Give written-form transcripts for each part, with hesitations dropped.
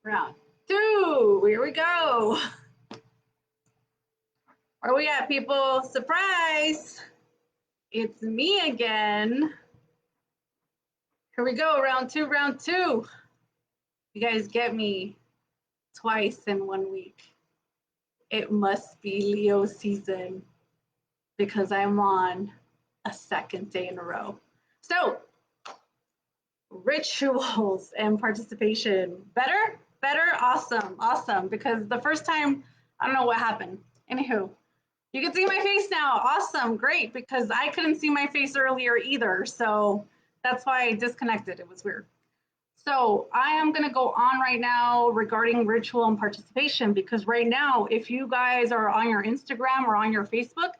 Round two, here we go. Where we at, people? Surprise! It's me again. Here we go, round two, round two. You guys get me twice in 1 week. It must be Leo season because I'm on a second day in a row. So, rituals and participation. Better? Better? Awesome, awesome. Because the first time, I don't know what happened. Anywho, you can see my face now. Awesome, great, because I couldn't see my face earlier either. So that's why I disconnected. It was weird. So I am going to go on right now regarding ritual and participation, because right now, if you guys are on your Instagram or on your Facebook,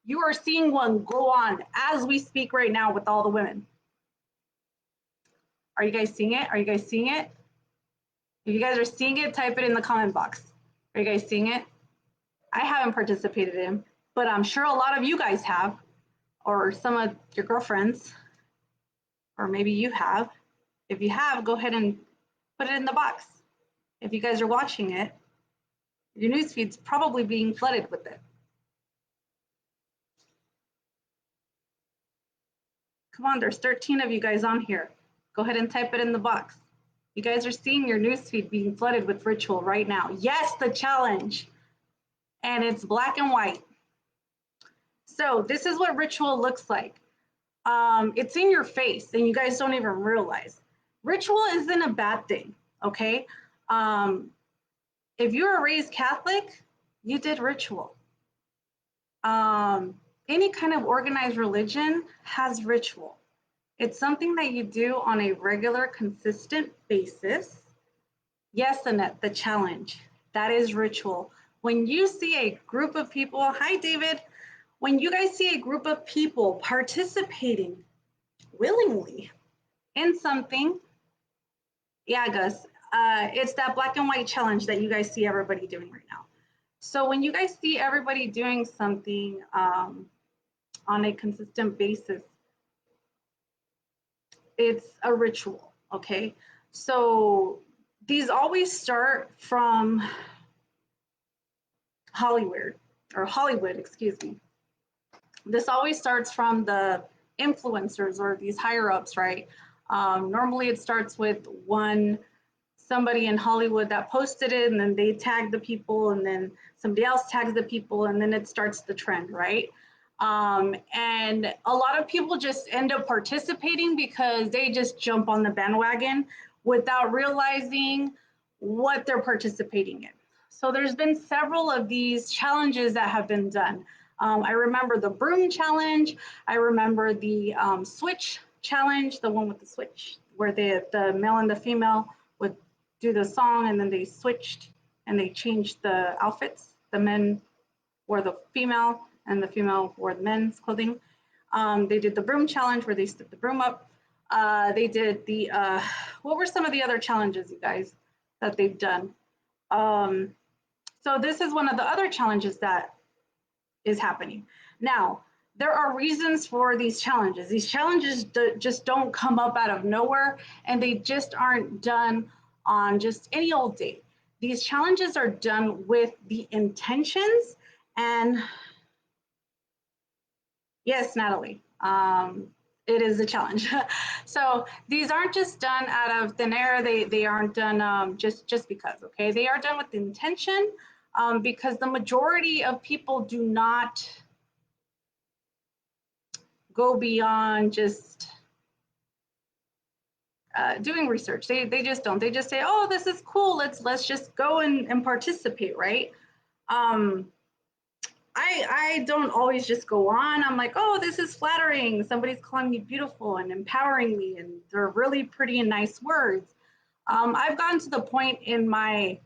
you are seeing one go on as we speak right now with all the women. Are you guys seeing it? Are you guys seeing it? If you guys are seeing it, type it in the comment box. Are you guys seeing it? I haven't participated in, but I'm sure a lot of you guys have, or some of your girlfriends, or maybe you have. If you have, go ahead and put it in the box. If you guys are watching it, your newsfeed's probably being flooded with it. Come on, there's 13 of you guys on here. Go ahead and type it in the box. You guys are seeing your newsfeed being flooded with ritual right now. Yes, the challenge. And it's black and white. So this is what ritual looks like. It's in your face and you guys don't even realize. Ritual isn't a bad thing, okay? If you were raised Catholic, you did ritual. Any kind of organized religion has ritual. It's something that you do on a regular, consistent basis. Yes, Annette, the challenge, that is ritual. When you see a group of people, hi, David. When you guys see a group of people participating willingly in something, yeah, Gus, it's that black and white challenge that you guys see everybody doing right now. So when you guys see everybody doing something on a consistent basis, it's a ritual, okay? So these always start from Hollywood, excuse me. This always starts from the influencers or these higher ups, right? Normally it starts with somebody in Hollywood that posted it, and then they tag the people, and then somebody else tags the people, and then it starts the trend, right? And a lot of people just end up participating because they just jump on the bandwagon without realizing what they're participating in. So there's been several of these challenges that have been done. I remember the broom challenge. I remember the switch challenge, the one with the switch, where the male and the female would do the song and then they switched and they changed the outfits. The men wore the female and the female wore the men's clothing. They did the broom challenge where they stood the broom up. They did the, what were some of the other challenges, you guys, that they've done? So this is one of the other challenges that is happening. Now, there are reasons for these challenges. These challenges just don't come up out of nowhere, and they just aren't done on just any old day. These challenges are done with the intentions and yes, Natalie, it is a challenge. So these aren't just done out of thin air. They aren't done just because, okay? They are done with intention because the majority of people do not go beyond just doing research. They just don't. They just say, oh, this is cool. Let's just go and participate, right? I don't always just go on. I'm like, oh, this is flattering. Somebody's calling me beautiful and empowering me, and they're really pretty and nice words. I've gotten to the point in my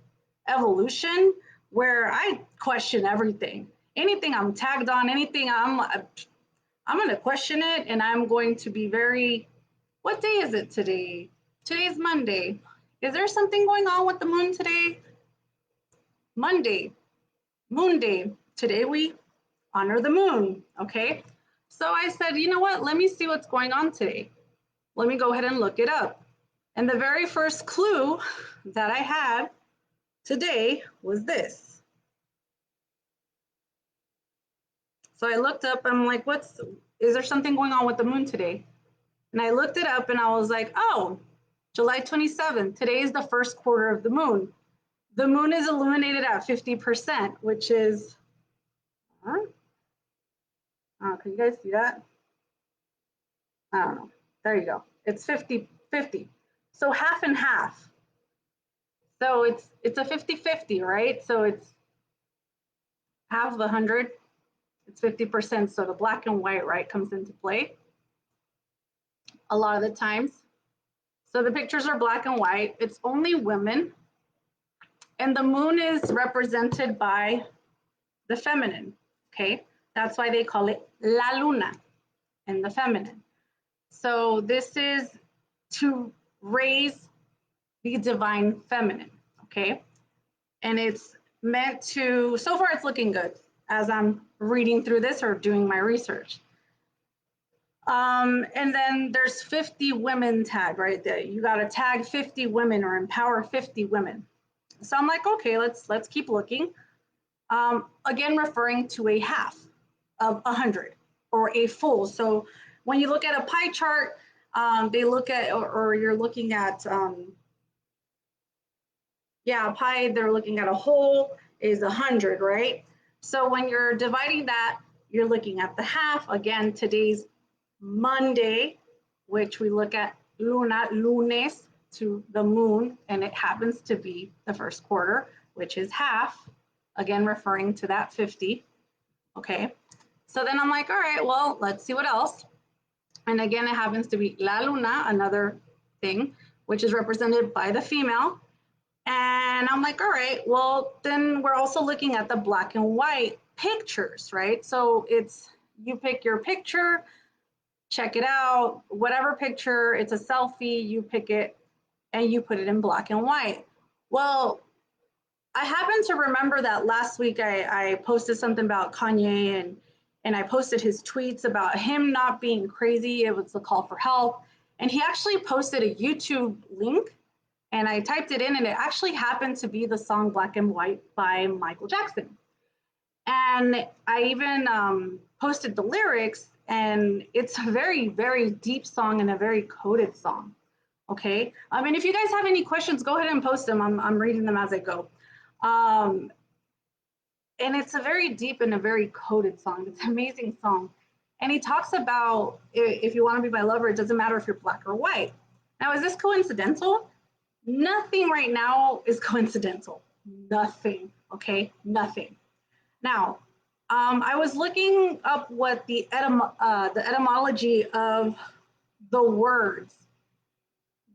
evolution where I question everything. Anything I'm tagged on, anything I'm going to question it, and I'm going to be very, what day is it today? Today's Monday. Is there something going on with the moon today? Monday, moon day. Today we honor the moon, okay? So I said, you know what? Let me see what's going on today. Let me go ahead and look it up. And the very first clue that I had today was this. So I looked up, I'm like, is there something going on with the moon today? And I looked it up and I was like, oh, July 27th, today is the first quarter of the moon. The moon is illuminated at 50%, which is, can you guys see that? I don't know. There you go. It's 50-50. So half and half. So it's a 50-50, right? So it's half of 100, it's 50%. So the black and white, right, comes into play a lot of the times. So the pictures are black and white. It's only women. And the moon is represented by the feminine, okay? That's why they call it la luna in the feminine. So this is to raise the divine feminine, okay? And it's meant to, so far it's looking good as I'm reading through this or doing my research. And then there's 50 women tag right there. You got to tag 50 women or empower 50 women. So I'm like, okay, let's keep looking. Again, referring to a half of 100 or a full. So when you look at a pie chart, they look at, or you're looking at, yeah, a pie, they're looking at a whole is 100, right? So when you're dividing that, you're looking at the half. Again, today's Monday, which we look at luna, lunes, to the moon, and it happens to be the first quarter, which is half, again, referring to that 50, okay? So then I'm like, all right, well, let's see what else. And again, it happens to be la luna, another thing, which is represented by the female. And I'm like, all right, well, then we're also looking at the black and white pictures, right? So it's, you pick your picture, check it out, whatever picture, it's a selfie, you pick it and you put it in black and white. Well, I happen to remember that last week I posted something about Kanye and I posted his tweets about him not being crazy. It was a call for help. And he actually posted a YouTube link and I typed it in and it actually happened to be the song Black and White by Michael Jackson. And I even posted the lyrics and it's a very, very deep song and a very coded song, okay? I mean, if you guys have any questions, go ahead and post them. I'm reading them as I go. And it's a very deep and a very coded song. It's an amazing song. And he talks about if you want to be my lover, it doesn't matter if you're black or white. Now, is this coincidental? Nothing right now is coincidental. Nothing, okay? Nothing. Now, I was looking up what the etymology of the words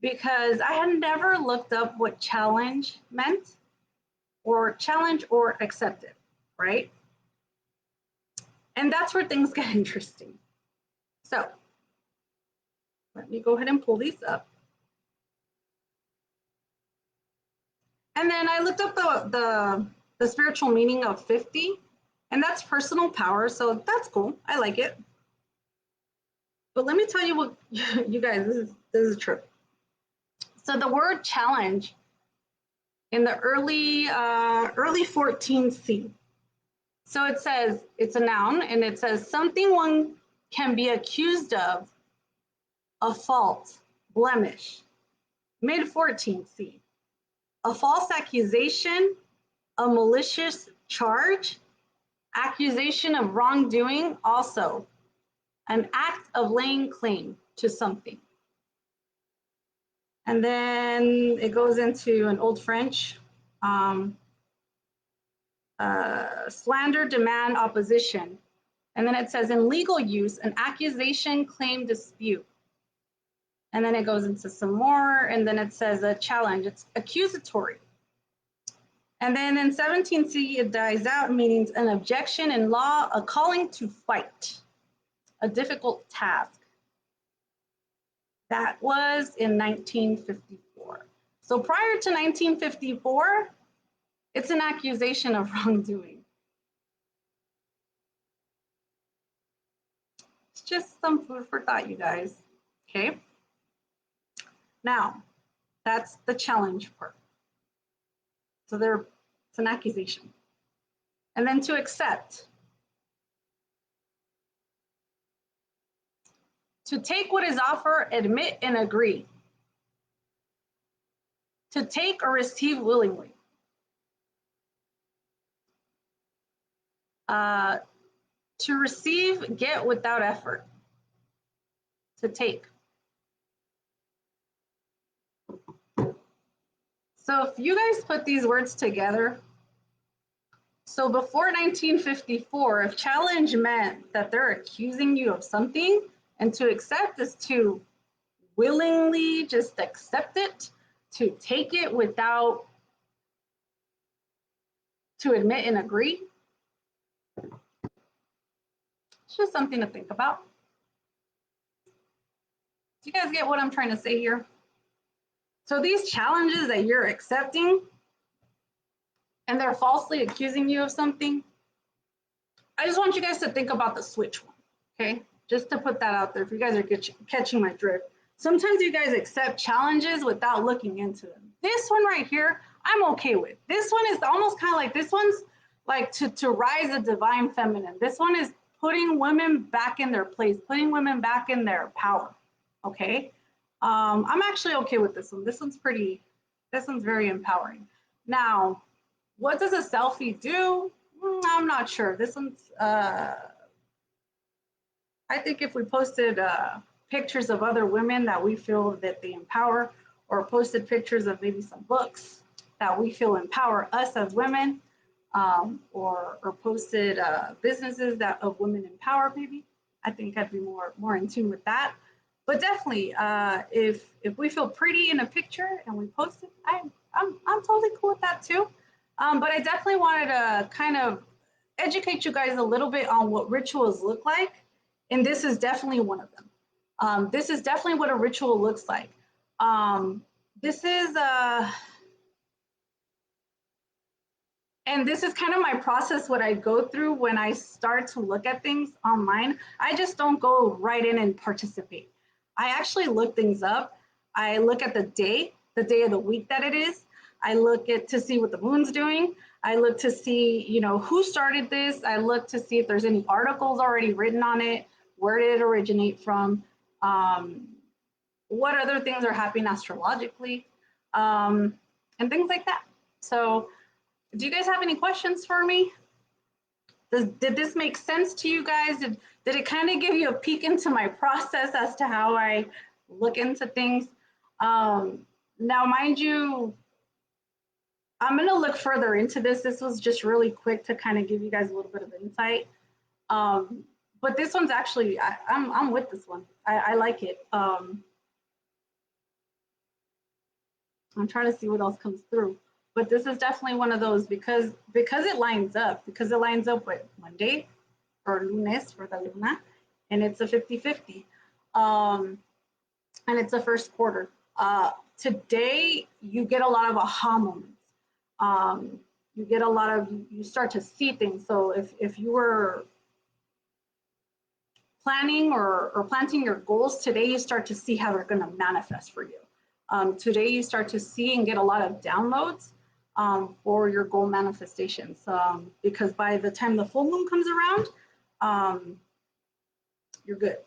because I had never looked up what challenge meant or challenge or accepted, right? And that's where things get interesting. So let me go ahead and pull these up. And then I looked up the spiritual meaning of 50, and that's personal power. So that's cool. I like it. But let me tell you what, you guys, this is true. So the word challenge in the early 14C. So it says, it's a noun, and it says something one can be accused of a fault, blemish. Mid 14C, a false accusation, a malicious charge, accusation of wrongdoing, also an act of laying claim to something. And then it goes into an Old French, slander, demand, opposition. And then it says in legal use, an accusation, claim, dispute. And then it goes into some more, and then it says a challenge, it's accusatory. And then in 17C, it dies out, meaning an objection in law, a calling to fight, a difficult task. That was in 1954. So prior to 1954, it's an accusation of wrongdoing. It's just some food for thought, you guys, okay? Now, That's the challenge part. So it's an accusation. And then to accept. To take what is offered, admit and agree. To take or receive willingly. To receive, get without effort. To take. So if you guys put these words together, so before 1954, if challenge meant that they're accusing you of something, and to accept is to willingly just accept it, to take it without, to admit and agree. It's just something to think about. Do you guys get what I'm trying to say here? So these challenges that you're accepting and they're falsely accusing you of something, I just want you guys to think about the switch one, okay? Just to put that out there, if you guys are catching my drift. Sometimes you guys accept challenges without looking into them. This one right here, I'm okay with. This one is almost kind of like, this one's like to rise a divine feminine. This one is putting women back in their place, putting women back in their power, okay? I'm actually okay with this one. This one's very empowering. Now, what does a selfie do? I'm not sure. This one's, I think if we posted pictures of other women that we feel that they empower, or posted pictures of maybe some books that we feel empower us as women, or posted businesses that of women in power, maybe, I think I'd be more in tune with that. But definitely, if we feel pretty in a picture and we post it, I'm totally cool with that too. But I definitely wanted to kind of educate you guys a little bit on what rituals look like, and this is definitely one of them. This is definitely what a ritual looks like. This is and this is kind of my process, what I go through when I start to look at things online. I just don't go right in and participate. I actually look things up. I look at the day of the week that it is. I look at to see what the moon's doing. I look to see, you know, who started this. I look to see if there's any articles already written on it. Where did it originate from? What other things are happening astrologically, and things like that. So do you guys have any questions for me? Did this make sense to you guys? Did it kind of give you a peek into my process as to how I look into things? Now, mind you, I'm going to look further into this. This was just really quick to kind of give you guys a little bit of insight. But this one's actually, I'm with this one. I like it. I'm trying to see what else comes through. But this is definitely one of those because it lines up with Monday or lunes for the luna, and it's a 50-50. And it's the first quarter. Today, you get a lot of aha moments. You get a lot of, you start to see things. So if you were planning or planting your goals, today you start to see how they're going to manifest for you. Today you start to see and get a lot of downloads for your goal manifestations, because by the time the full moon comes around, you're good.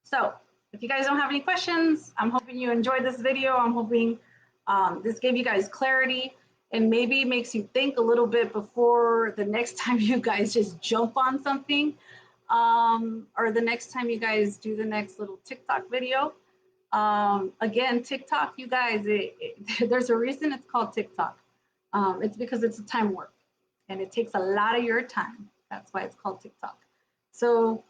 So if you guys don't have any questions, I'm hoping you enjoyed this video. I'm hoping this gave you guys clarity and maybe makes you think a little bit before the next time you guys just jump on something, or the next time you guys do the next little TikTok video. Again, TikTok, you guys, there's a reason it's called TikTok. It's because it's a time warp and it takes a lot of your time. That's why it's called TikTok. So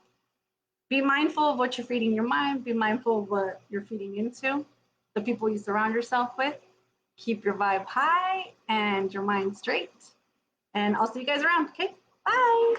be mindful of what you're feeding your mind. Be mindful of what you're feeding into, the people you surround yourself with. Keep your vibe high and your mind straight. And I'll see you guys around. Okay, bye.